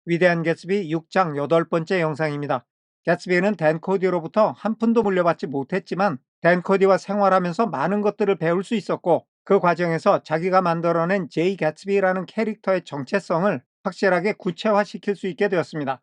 위대한 개츠비 6장 8번째 영상입니다. 개츠비는 댄 코디로부터 한 푼도 물려받지 못했지만 댄 코디와 생활하면서 많은 것들을 배울 수 있었고 그 과정에서 자기가 만들어낸 제이 개츠비라는 캐릭터의 정체성을 확실하게 구체화시킬 수 있게 되었습니다.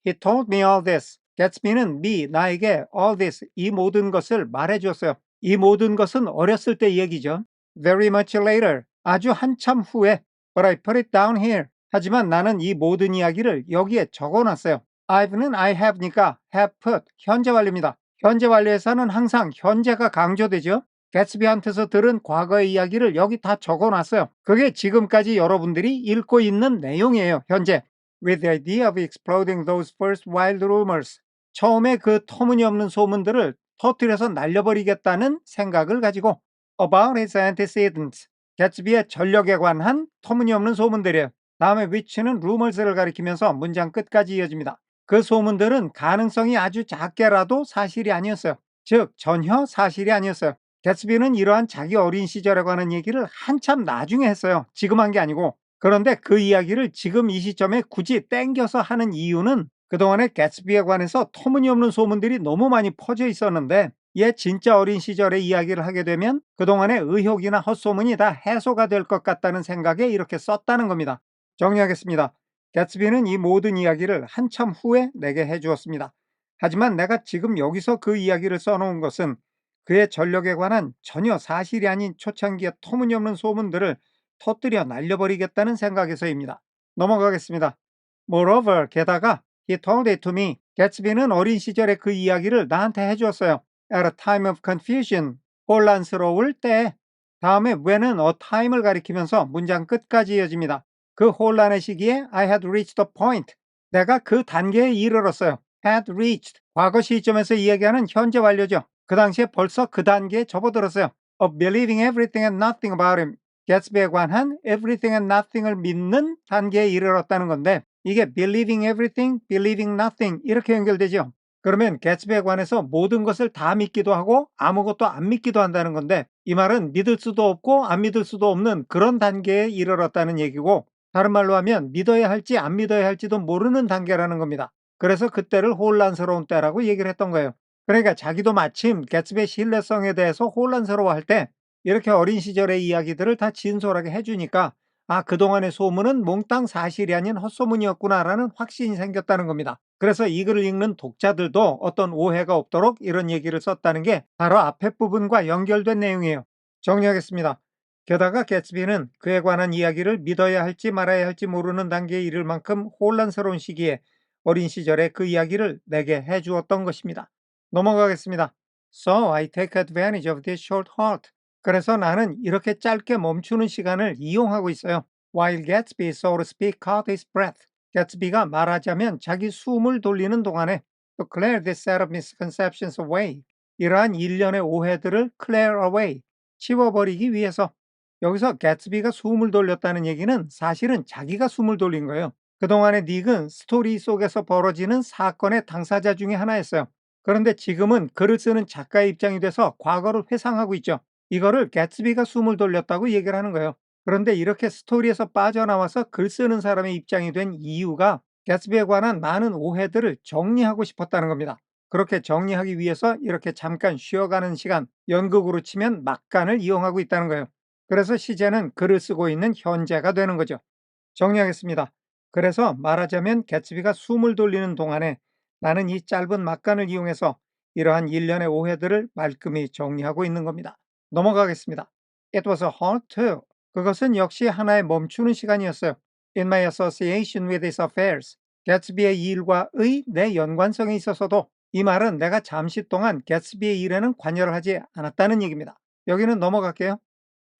He told me all this. 개츠비는 나에게 all this, 이 모든 것을 말해주었어요. 이 모든 것은 어렸을 때 얘기죠. Very much later, 아주 한참 후에. But I put it down here. 하지만 나는 이 모든 이야기를 여기에 적어놨어요. I've는 I have니까 have put, 현재 완료입니다. 현재 완료에서는 항상 현재가 강조되죠. 개츠비한테서 들은 과거의 이야기를 여기 다 적어놨어요. 그게 지금까지 여러분들이 읽고 있는 내용이에요. 현재. With the idea of exploding those first wild rumors. 처음에 그 터무니없는 소문들을 터뜨려서 날려버리겠다는 생각을 가지고 about his antecedents. 개츠비의 전력에 관한 터무니없는 소문들이에요. 다음에 which는 rumors를 가리키면서 문장 끝까지 이어집니다. 그 소문들은 가능성이 아주 작게라도 사실이 아니었어요. 즉 전혀 사실이 아니었어요. 개츠비는 이러한 자기 어린 시절에 관한 얘기를 한참 나중에 했어요. 지금 한 게 아니고. 그런데 그 이야기를 지금 이 시점에 굳이 땡겨서 하는 이유는 그동안에 개츠비에 관해서 터무니없는 소문들이 너무 많이 퍼져 있었는데 얘 진짜 어린 시절의 이야기를 하게 되면 그동안의 의혹이나 헛소문이 다 해소가 될 것 같다는 생각에 이렇게 썼다는 겁니다. 정리하겠습니다. 개츠비는 이 모든 이야기를 한참 후에 내게 해주었습니다. 하지만 내가 지금 여기서 그 이야기를 써놓은 것은 그의 전력에 관한 전혀 사실이 아닌 초창기의 터무니없는 소문들을 터뜨려 날려버리겠다는 생각에서입니다. 넘어가겠습니다. Moreover, 게다가 he told it to me. 개츠비는 어린 시절에 그 이야기를 나한테 해주었어요. At a time of confusion, 혼란스러울 때. 다음에 when은 a time을 가리키면서 문장 끝까지 이어집니다. 그 혼란의 시기에 I had reached the point. 내가 그 단계에 이르렀어요. had reached. 과거 시점에서 이야기하는 현재 완료죠. 그 당시에 벌써 그 단계에 접어들었어요. Of believing everything and nothing about him. 개츠비에 관한 everything and nothing을 믿는 단계에 이르렀다는 건데 이게 believing everything, believing nothing 이렇게 연결되죠. 그러면 개츠비에 관해서 모든 것을 다 믿기도 하고 아무것도 안 믿기도 한다는 건데 이 말은 믿을 수도 없고 안 믿을 수도 없는 그런 단계에 이르렀다는 얘기고 다른 말로 하면 믿어야 할지 안 믿어야 할지도 모르는 단계라는 겁니다. 그래서 그때를 혼란스러운 때라고 얘기를 했던 거예요. 그러니까 자기도 마침 개츠비의 신뢰성에 대해서 혼란스러워할 때 이렇게 어린 시절의 이야기들을 다 진솔하게 해주니까 아, 그동안의 소문은 몽땅 사실이 아닌 헛소문이었구나라는 확신이 생겼다는 겁니다. 그래서 이 글을 읽는 독자들도 어떤 오해가 없도록 이런 얘기를 썼다는 게 바로 앞에 부분과 연결된 내용이에요. 정리하겠습니다. 게다가 개츠비는 그에 관한 이야기를 믿어야 할지 말아야 할지 모르는 단계에 이를 만큼 혼란스러운 시기에 어린 시절에 그 이야기를 내게 해주었던 것입니다. 넘어가겠습니다. So I take advantage of this short halt. 그래서 나는 이렇게 짧게 멈추는 시간을 이용하고 있어요. While Gatsby, so to speak, caught his breath. 개츠비가 말하자면 자기 숨을 돌리는 동안에 to clear this set of misconceptions away. 이러한 일련의 오해들을 clear away, 치워버리기 위해서. 여기서 개츠비가 숨을 돌렸다는 얘기는 사실은 자기가 숨을 돌린 거예요. 그동안의 닉은 스토리 속에서 벌어지는 사건의 당사자 중에 하나였어요. 그런데 지금은 글을 쓰는 작가의 입장이 돼서 과거를 회상하고 있죠. 이거를 개츠비가 숨을 돌렸다고 얘기를 하는 거예요. 그런데 이렇게 스토리에서 빠져나와서 글 쓰는 사람의 입장이 된 이유가 개츠비에 관한 많은 오해들을 정리하고 싶었다는 겁니다. 그렇게 정리하기 위해서 이렇게 잠깐 쉬어가는 시간, 연극으로 치면 막간을 이용하고 있다는 거예요. 그래서 시제는 글을 쓰고 있는 현재가 되는 거죠. 정리하겠습니다. 그래서 말하자면 개츠비가 숨을 돌리는 동안에 나는 이 짧은 막간을 이용해서 이러한 일련의 오해들을 말끔히 정리하고 있는 겁니다. 넘어가겠습니다. It was a halt too. 그것은 역시 하나의 멈추는 시간이었어요. In my association with his affairs. 개츠비의 일과의 내 연관성에 있어서도 이 말은 내가 잠시 동안 개츠비의 일에는 관여를 하지 않았다는 얘기입니다. 여기는 넘어갈게요.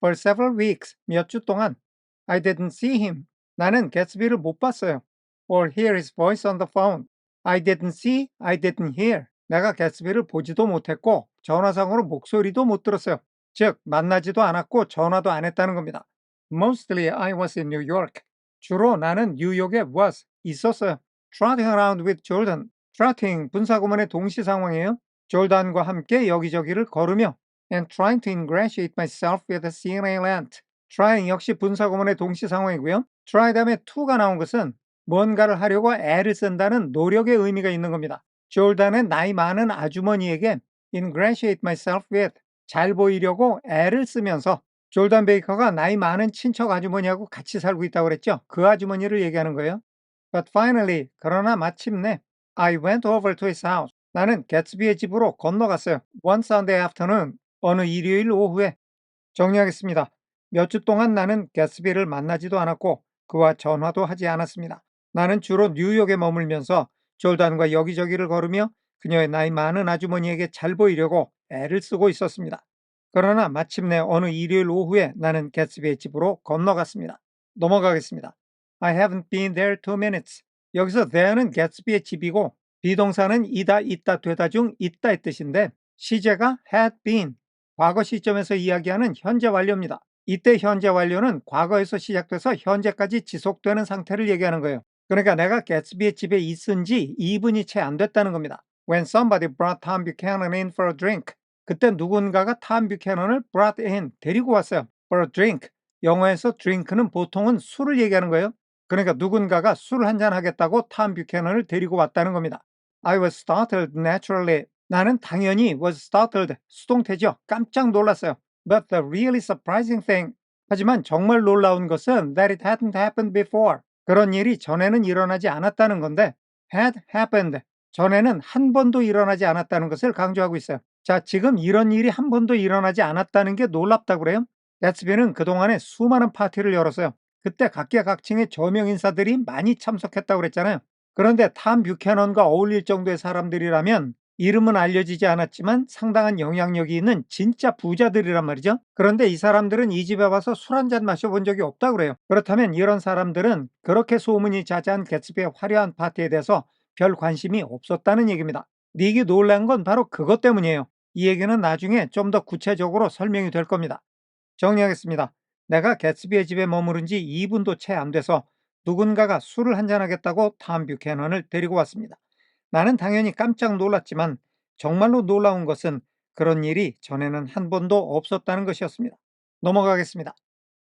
For several weeks, 몇 주 동안 I didn't see him. 나는 개츠비를 못 봤어요. Or hear his voice on the phone. I didn't see, I didn't hear. 내가 개츠비를 보지도 못했고 전화상으로 목소리도 못 들었어요. 즉 만나지도 않았고 전화도 안 했다는 겁니다. Mostly I was in New York. 주로 나는 뉴욕에 was, 있었어요. Trotting around with Jordan. Trotting, 분사구문의 동시 상황이에요. 졸단과 함께 여기저기를 걸으며 and trying to ingratiate myself with the CNA land. trying 역시 분사구문의 동시 상황이고요. try 다음에 to가 나온 것은 뭔가를 하려고 애를 쓴다는 노력의 의미가 있는 겁니다. 졸단의 나이 많은 아주머니에게 ingratiate myself with 잘 보이려고 애를 쓰면서 졸단 베이커가 나이 많은 친척 아주머니하고 같이 살고 있다고 그랬죠. 그 아주머니를 얘기하는 거예요. But finally, 그러나 마침내 I went over to his house. 나는 개츠비의 집으로 건너갔어요. One Sunday afternoon. 어느 일요일 오후에. 정리하겠습니다. 몇 주 동안 나는 개츠비를 만나지도 않았고 그와 전화도 하지 않았습니다. 나는 주로 뉴욕에 머물면서 졸단과 여기저기를 걸으며 그녀의 나이 많은 아주머니에게 잘 보이려고 애를 쓰고 있었습니다. 그러나 마침내 어느 일요일 오후에 나는 개츠비의 집으로 건너갔습니다. 넘어가겠습니다. I haven't been there 2 minutes. 여기서 there는 개츠비의 집이고 비동사는 이다, 있다, 되다 중 있다의 뜻인데 시제가 had been, 과거 시점에서 이야기하는 현재 완료입니다. 이때 현재 완료는 과거에서 시작돼서 현재까지 지속되는 상태를 얘기하는 거예요. 그러니까 내가 개츠비의 집에 있은 지 2분이 채 안 됐다는 겁니다. When somebody brought Tom Buchanan in for a drink. 그때 누군가가 탐 뷰캐넌을 brought in, 데리고 왔어요. for a drink. 영어에서 drink는 보통은 술을 얘기하는 거예요. 그러니까 누군가가 술 한잔 하겠다고 탐 뷰캐넌을 데리고 왔다는 겁니다. I was startled naturally. 나는 당연히 was startled, 수동태죠. 깜짝 놀랐어요. But the really surprising thing. 하지만 정말 놀라운 것은 that it hadn't happened before. 그런 일이 전에는 일어나지 않았다는 건데 had happened. 전에는 한 번도 일어나지 않았다는 것을 강조하고 있어요. 자, 지금 이런 일이 한 번도 일어나지 않았다는 게 놀랍다고 그래요? 개츠비는 그동안에 수많은 파티를 열었어요. 그때 각계각층의 저명 인사들이 많이 참석했다고 그랬잖아요. 그런데 탐 뷰캐넌과 어울릴 정도의 사람들이라면 이름은 알려지지 않았지만 상당한 영향력이 있는 진짜 부자들이란 말이죠. 그런데 이 사람들은 이 집에 와서 술 한 잔 마셔본 적이 없다고 그래요. 그렇다면 이런 사람들은 그렇게 소문이 자자한 개츠비의 화려한 파티에 대해서 별 관심이 없었다는 얘기입니다. 이게 놀란 건 바로 그것 때문이에요. 이 얘기는 나중에 좀 더 구체적으로 설명이 될 겁니다. 정리하겠습니다. 내가 개츠비의 집에 머무른 지 2분도 채 안 돼서 누군가가 술을 한잔하겠다고 탐 뷰캐넌을 데리고 왔습니다. 나는 당연히 깜짝 놀랐지만 정말로 놀라운 것은 그런 일이 전에는 한 번도 없었다는 것이었습니다. 넘어가겠습니다.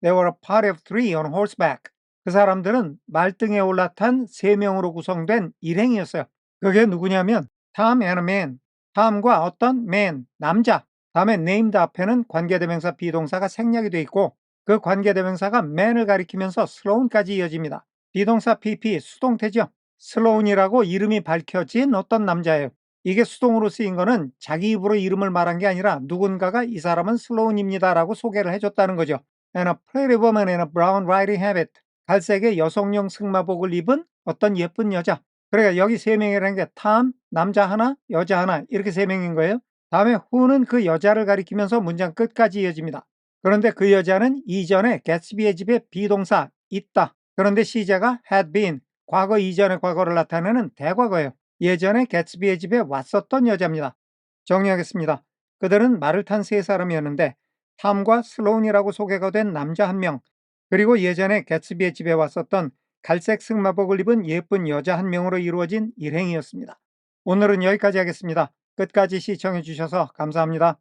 There were a party of 3 on horseback. 그 사람들은 말등에 올라탄 3명으로 구성된 일행이었어요. 그게 누구냐면 Tom and a man, 탐과 어떤 man, 남자. 다음에 named 앞에는 관계대명사 비동사가 생략이 돼 있고 그 관계대명사가 man을 가리키면서 slown까지 이어집니다. 비동사 pp 수동태죠. 슬로운이라고 이름이 밝혀진 어떤 남자예요. 이게 수동으로 쓰인 거는 자기 입으로 이름을 말한 게 아니라 누군가가 이 사람은 슬로운입니다라고 소개를 해줬다는 거죠. And a pretty woman in a brown riding habit. 갈색의 여성용 승마복을 입은 어떤 예쁜 여자. 그러니까 여기 3명이라는 게 탐, 남자 하나, 여자 하나 이렇게 3명인 거예요. 다음에 who는 그 여자를 가리키면서 문장 끝까지 이어집니다. 그런데 그 여자는 이전에 개츠비의 집에 비동사 있다. 그런데 시제가 had been, 과거 이전의 과거를 나타내는 대과거예요. 예전에 개츠비의 집에 왔었던 여자입니다. 정리하겠습니다. 그들은 말을 탄 3사람이었는데 탐과 슬로운이라고 소개가 된 남자 1명, 그리고 예전에 개츠비의 집에 왔었던 갈색 승마복을 입은 예쁜 여자 1명으로 이루어진 일행이었습니다. 오늘은 여기까지 하겠습니다. 끝까지 시청해 주셔서 감사합니다.